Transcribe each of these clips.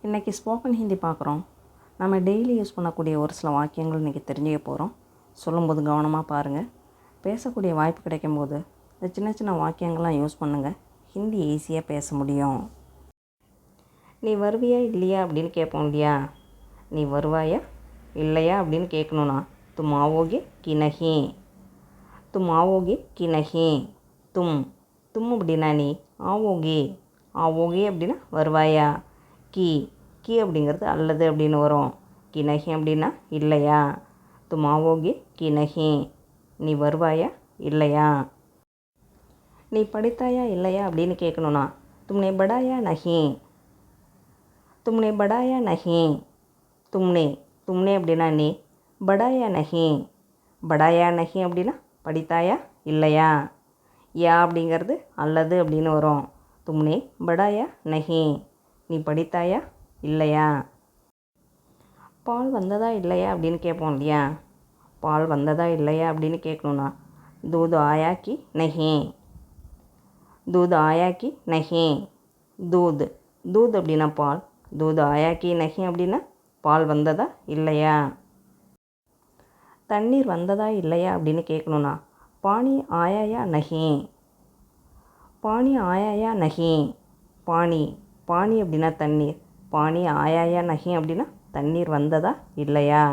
இன்றைக்கி ஸ்போக்கன் ஹிந்தி பார்க்குறோம். நம்ம டெய்லி யூஸ் பண்ணக்கூடிய ஒரு சில வாக்கியங்கள் இன்றைக்கி தெரிஞ்சுக்க போகிறோம். சொல்லும்போது கவனமாக பாருங்கள். பேசக்கூடிய வாய்ப்பு கிடைக்கும்போது இந்த சின்ன சின்ன வாக்கியங்கள்லாம் யூஸ் பண்ணுங்கள். ஹிந்தி ஈஸியாக பேச முடியும். நீ வருவியா இல்லையா அப்படின்னு கேட்போம் இல்லையா? நீ வருவாயா இல்லையா அப்படின்னு கேட்கணுன்னா தும் ஆவோகே கி நஹி, தும் ஆவோகே கி நஹி. தும் தும் அப்படின்னா நீ, ஆவோகே ஆவோகே அப்படின்னா வருவாயா, கி கி அப்படிங்கிறது அல்லது அப்படின்னு வரும். கி நஹி அப்படின்னா இல்லையா. தும் ஆவோகே கி நஹி, நீ வருவாயா இல்லையா. நீ படித்தாயா இல்லையா அப்படின்னு கேட்கணுன்னா தும்னே படாயா நஹி, தும்னே படாயா நஹி. தும்னே தும்னே அப்படின்னா நீ, படாயா நஹி, படாயா நஹி அப்படின்னா படித்தாயா இல்லையா. யா அப்படிங்கிறது அல்லது அப்படின்னு வரும். தும்னே படாயா நஹி, நீ படித்தாயா இல்லையா. பால் வந்ததா இல்லையா அப்படின்னு கேட்போம் இல்லையா? பால் வந்ததா இல்லையா அப்படின்னு கேட்கணுன்னா தூத் ஆயா கி நஹி, தூத் ஆயா கி நஹி. தூத் தூத் அப்படின்னா பால், தூத் ஆயா கி நஹி அப்படின்னா பால் வந்ததா இல்லையா. தண்ணீர் வந்ததா இல்லையா அப்படின்னு கேட்கணுன்னா பானி ஆயாயா நஹி, பானி ஆயாயா நஹி. பானி பானி அப்படின்னா தண்ணீர், பானி ஆயாயா நஹி அப்படின்னா தண்ணீர் வந்ததா இல்லையா.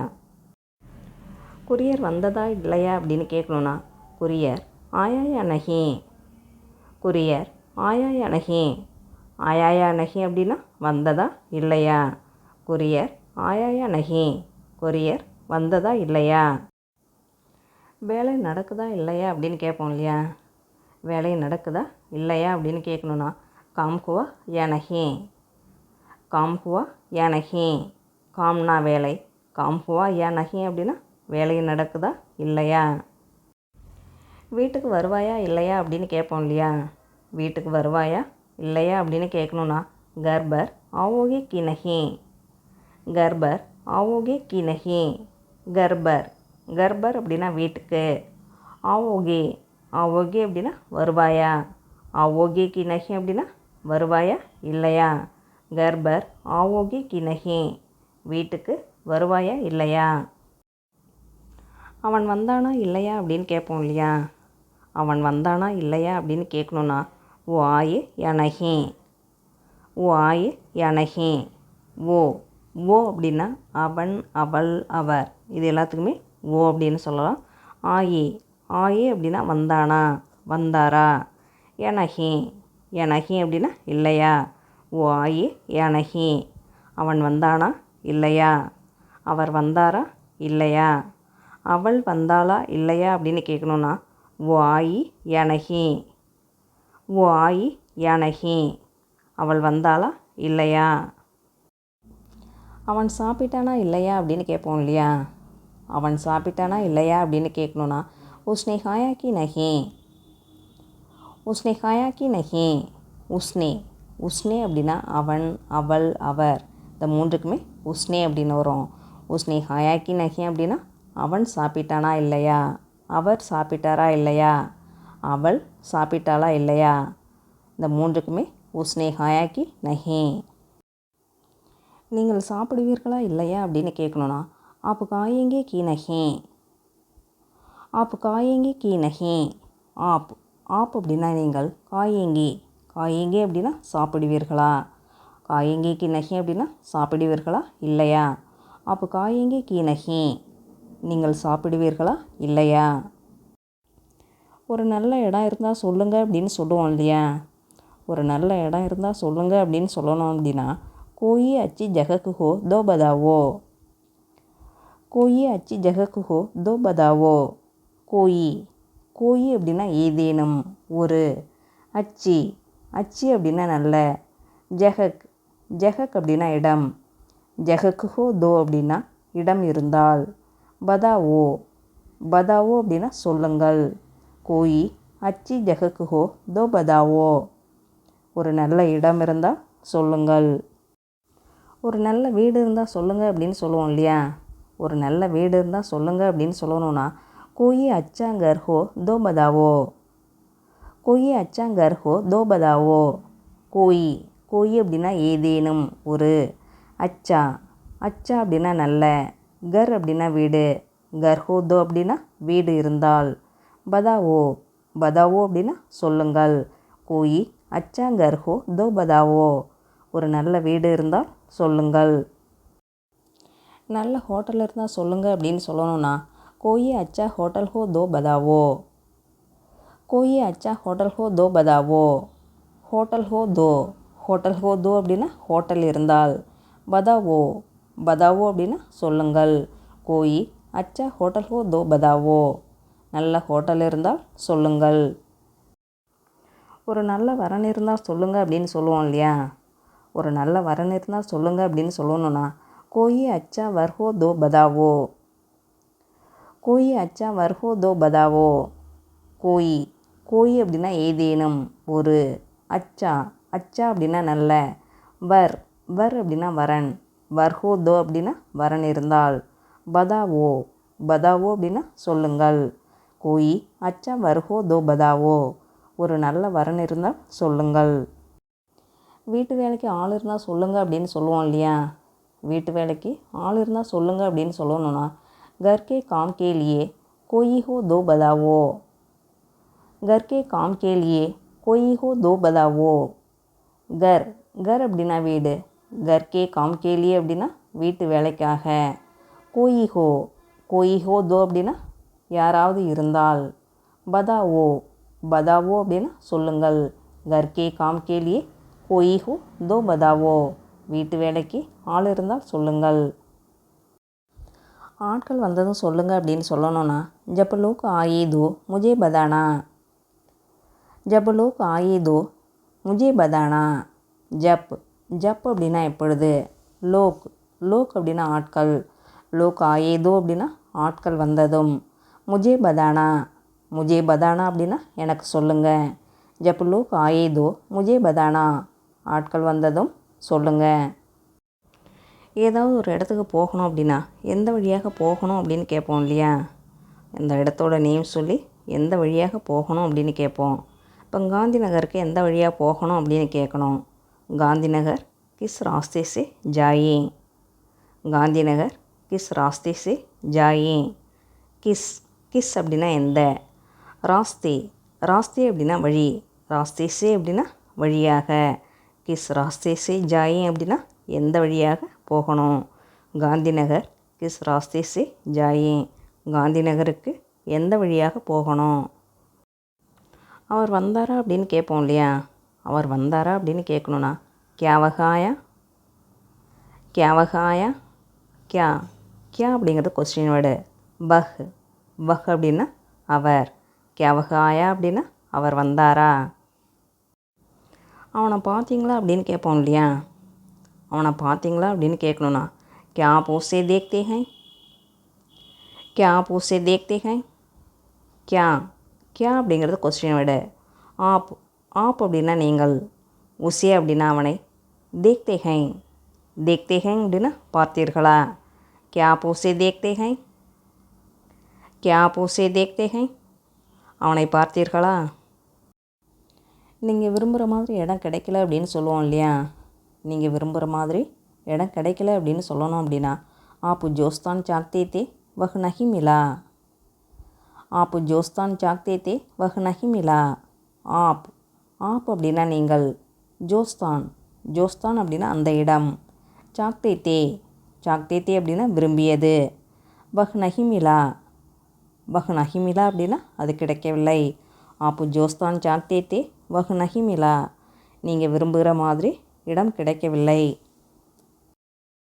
குரியர் வந்ததா இல்லையா அப்படின்னு கேட்கணுன்னா குரியர் ஆயாயா நஹி, குரியர் ஆயாயா நஹி. ஆயாயா நஹி அப்படின்னா வந்ததா இல்லையா. குரியர் ஆயாயா நஹி, கொரியர் வந்ததா இல்லையா. வேலை நடக்குதா இல்லையா அப்படின்னு கேட்போம் இல்லையா? வேலை நடக்குதா இல்லையா அப்படின்னு கேட்கணுன்னா காம் ஹுவா யா நஹி, காம் ஹுவா யா நஹி. காம்னா வேலை, காம் ஹுவா யா நஹி அப்படின்னா வேலை நடக்குதா இல்லையா. வீட்டுக்கு வருவாயா இல்லையா அப்படின்னு கேட்போம் இல்லையா? வீட்டுக்கு வருவாயா இல்லையா அப்படின்னு கேட்கணுன்னா கர்பர் ஆவோகே கி நஹி, கர்பர் ஆவோகே கி நஹி. கர்பர் கர்பர் அப்படின்னா வீட்டுக்கு, ஆவோகே ஆவோகே அப்படின்னா வருவாயா, ஆவோகே கி நஹி அப்படின்னா வருவாயா இல்லையா. கர்பர் ஆவோகே கி நஹி, வீட்டுக்கு வருவாயா இல்லையா. அவன் வந்தானா இல்லையா அப்படின்னு கேட்போம் இல்லையா? அவன் வந்தானா இல்லையா அப்படின்னு கேட்கணுன்னா ஓ ஆயே யா நஹி, ஓ ஆயே யா நஹி. ஓ ஓ அப்படின்னா அவன் அவள் அவர், இது எல்லாத்துக்குமே ஓ அப்படின்னு சொல்லலாம். ஆயே ஆயே அப்படின்னா வந்தானா வந்தாரா. யா நஹி யா நஹி அப்படின்னா இல்லையா. ஓ ஆயே யா நஹி, அவன் வந்தானா இல்லையா, அவர் வந்தாரா இல்லையா. அவள் வந்தாளா இல்லையா அப்படின்னு கேட்கணுன்னா ஓ ஆயி யா நஹி, ஓ ஆயி யா நஹி, அவள் வந்தாளா இல்லையா. அவன் சாப்பிட்டானா இல்லையா அப்படின்னு கேட்போம் இல்லையா? அவன் சாப்பிட்டானா இல்லையா அப்படின்னு கேட்கணுன்னா உஸ்னே காயா கி நஹி, உஸ்னே காயா கி நஹி. உஸ்னே உஸ்னே அப்படின்னா அவன் அவள் அவர், இந்த மூன்றுக்குமே உஸ்னே அப்படின்னு வரும். உஸ்னே காயா கி நஹி அப்படின்னா அவன் சாப்பிட்டானா இல்லையா, அவர் சாப்பிட்டாரா இல்லையா, அவள் சாப்பிட்டாளா இல்லையா, இந்த மூன்றுக்குமே உஸ்னே காயா கி நஹி. நீங்கள் சாப்பிடுவீர்களா இல்லையா அப்படின்னு கேட்கணுன்னா ஆப் காயேங்கே கி நஹி, ஆப் காயேங்கே கி நஹி. ஆப் ஆப் அப்படின்னா நீங்கள், காயேங்கி காயேங்கி அப்படின்னா சாப்பிடுவீர்களா, காயேங்கி கி நஹி அப்படின்னா சாப்பிடுவீர்களா இல்லையா. ஆப் காயேங்கி கி நஹி, நீங்கள் சாப்பிடுவீர்களா இல்லையா. ஒரு நல்ல இடம் இருந்தால் சொல்லுங்கள் அப்படின்னு சொல்லுவோம் இல்லையா? ஒரு நல்ல இடம் இருந்தால் சொல்லுங்கள் அப்படின்னு சொல்லணும் அப்படின்னா கோயி அச்சி ஜகக்கு ஹோ தோ பதாவோ, கோயி அச்சி ஜகக்கு ஹோ தோ பதாவோ. கோயி கோயி அப்படின்னா ஏதேனும் ஒரு, அச்சி அச்சி அப்படின்னா நல்ல, ஜஹக் ஜஹக் அப்படின்னா இடம், ஜஹக்கு ஹோ தோ அப்படின்னா இடம் இருந்தால், பதாவோ பதாவோ அப்படின்னா சொல்லுங்கள். கோயி அச்சி ஜஹக்கு ஹோ தோ பதாவோ, ஒரு நல்ல இடம் இருந்தால் சொல்லுங்கள். ஒரு நல்ல வீடு இருந்தால் சொல்லுங்கள் அப்படின்னு சொல்லுவோம் இல்லையா? ஒரு நல்ல வீடு இருந்தால் சொல்லுங்கள் அப்படின்னு சொல்லணுன்னா கோயி அச்சா கர் ஹோ தோ பதாவோ, கோயி அச்சா கர் ஹோ தோ பதாவோ. கோயி கோயி அப்படின்னா ஏதேனும் ஒரு, அச்சா, அச்சா அப்படின்னா நல்ல. கர் அப்படின்னா வீடு. கர் ஹோ தோ அப்படின்னா வீடு இருந்தால். பதாவோ, பதாவோ அப்படின்னா சொல்லுங்கள். கோயி அச்சா கர் ஹோ தோ பதாவோ, ஒரு நல்ல வீடு இருந்தால் சொல்லுங்கள். நல்ல ஹோட்டல் இருந்தால் சொல்லுங்கள் அப்படின்னு சொல்லணும்னா கோயி அச்சா ஹோட்டல் ஹோ தோ பதாவோ. கோயி அச்சா ஹோட்டல் ஹோ தோ பதாவோ. ஹோட்டல் ஹோ தோ, ஹோட்டல் ஹோ தோ அப்படின்னா ஹோட்டல் இருந்தால். பதாவோ, பதாவோ அப்படின்னா சொல்லுங்கள். கோயி அச்சா ஹோட்டல் ஹோ தோ பதாவோ, நல்ல ஹோட்டல் இருந்தால் சொல்லுங்கள். ஒரு நல்ல வரன் இருந்தால் சொல்லுங்கள் அப்படின்னு சொல்லுவோம் இல்லையா. ஒரு நல்ல வரன் இருந்தால் சொல்லுங்கள் அப்படின்னு சொல்லணும்னா கோயி அச்சா வர் ஹோ தோ பதாவோ. கோயி அச்சா வர் ஹோ தோ பதாவோ. கோயி, கோயி அப்படின்னா ஏதேனும் ஒரு. அச்சா, அச்சா அப்படின்னா நல்ல. வர், வர் அப்படின்னா வரன். வர் ஹோ தோ அப்படின்னா வரன் இருந்தால். பதாவோ, பதாவோ அப்படின்னா சொல்லுங்கள். கோயி அச்சா வர் ஹோ தோ பதாவோ, ஒரு நல்ல வரன் இருந்தால் சொல்லுங்கள். வீட்டு வேலைக்கு ஆள் இருந்தால் சொல்லுங்கள் அப்படின்னு சொல்லுவோம் இல்லையா. வீட்டு வேலைக்கு ஆள் இருந்தால் சொல்லுங்கள் அப்படின்னு சொல்லணும்னா கர் கே காம் கே லியே கோயி ஹோ தோ பதாவோ. கர் கே காம் கே லியே கோயி ஹோ தோ பதாவோ. கர், கர் அப்படின்னா வீடு. கர் கே காம் கே லியே அப்படின்னா வீட்டு வேலைக்காக. கோயி ஹோ, கோயி ஹோ தோ அப்படின்னா யாராவது இருந்தால். பதாவோ, பதாவோ அப்படின்னா சொல்லுங்கள். கர் கே காம் கே லியே கோயி ஹோ தோ பதாவோ, வீட்டு வேலைக்கு ஆள் இருந்தால் சொல்லுங்கள். ஆட்கள் வந்ததும் சொல்லுங்கள் அப்படின்னு சொல்லணும்னா ஜப் லோக் ஆயே தோ முஜே பதானா. ஜப் லோக் ஆயே தோ முஜே பதானா. ஜப், ஜப் அப்படின்னா எப்பொழுது. லோக், லோக் அப்படின்னா ஆட்கள். லோக் ஆயே தோ அப்படின்னா ஆட்கள் வந்ததும். முஜே பதானா, முஜே பதானா அப்படின்னா எனக்கு சொல்லுங்கள். ஜப் லோக் ஆயே தோ முஜே பதானா, ஆட்கள் வந்ததும் சொல்லுங்கள். ஏதாவது ஒரு இடத்துக்கு போகணும் அப்படின்னா எந்த வழியாக போகணும் அப்படின்னு கேட்போம் இல்லையா. இந்த இடத்தோட நேம் சொல்லி எந்த வழியாக போகணும் அப்படின்னு கேட்போம். இப்போ காந்தி நகருக்கு எந்த வழியாக போகணும் அப்படின்னு கேட்கணும். காந்தி நகர் கிஸ் ராஸ்தே சே ஜாயே. காந்தி நகர் கிஸ் ராஸ்தே சே ஜாயே. கிஸ், கிஸ் அப்படின்னா எந்த. ராஸ்தே, ராஸ்தே அப்படின்னா வழி. ராஸ்தே சே அப்படின்னா வழியாக. கிஸ் ராஸ்தே சே ஜாயே அப்படின்னா எந்த வழியாக போகணும். காந்தி நகர் கிஸ் ராஸ்தே சே ஜாயே, காந்தி நகருக்கு எந்த வழியாக போகணும். அவர் வந்தாரா அப்படின்னு கேட்போம் இல்லையா. அவர் வந்தாரா அப்படின்னு கேட்கணுன்னா கியா வகாயா, கியா வகாயா. கியா, கியா அப்படிங்கிறது கொஸ்டின் வேர்டு. வஹ், வஹ் அப்படின்னா அவர். கியா வகாயா அப்படின்னா அவர் வந்தாரா. அவனை பார்த்தீங்களா அப்படின்னு கேட்போம் இல்லையா. அவனை பார்த்தீங்களா அப்படின்னு கேட்கணுன்னா கியா ஆப் உஸ்ஸே தேக்தே ஹைன். கியா ஆப் உஸ்ஸே தேக்தே ஹைன். கியா, கியா அப்படிங்கிறது கொஸ்டின் வேர்டு. ஆப், ஆப் அப்படின்னா நீங்கள். உஸ்ஸே அப்படின்னா அவனை. தேக்தே ஹைன், தேக்தே ஹைன் அப்படின்னா பார்த்தீர்களா. கியா ஆப் உஸ்ஸே தேக்தே ஹைன். கியா ஆப் உஸ்ஸே தேக்தே ஹைன், அவனை பார்த்தீர்களா. நீங்கள் விரும்புகிற மாதிரி இடம் கிடைக்கல அப்படின்னு சொல்லுவோம் இல்லையா. நீங்கள் விரும்புகிற மாதிரி இடம் கிடைக்கல அப்படின்னு சொல்லணும் அப்படின்னா ஆப் ஜோஸ்தான் சாக்தே தே வஹ் நஹி மிலா. ஆப் ஜோஸ்தான் சாக்தே தே வஹ் நஹி மிலா. ஆப், ஆப் அப்படின்னா நீங்கள். ஜோஸ்தான், ஜோஸ்தான் அப்படின்னா அந்த இடம். சாக்தே தே, சாக்தே தே அப்படின்னா விரும்பியது. வஹ் நஹி மிலா, வஹ் நஹி மிலா அப்படின்னா அது கிடைக்கவில்லை. ஆப் ஜோஸ்தான் சாக்தே தே வஹ் நஹி மிலா, நீங்கள் விரும்புகிற மாதிரி இடம் கிடைக்கவில்லை.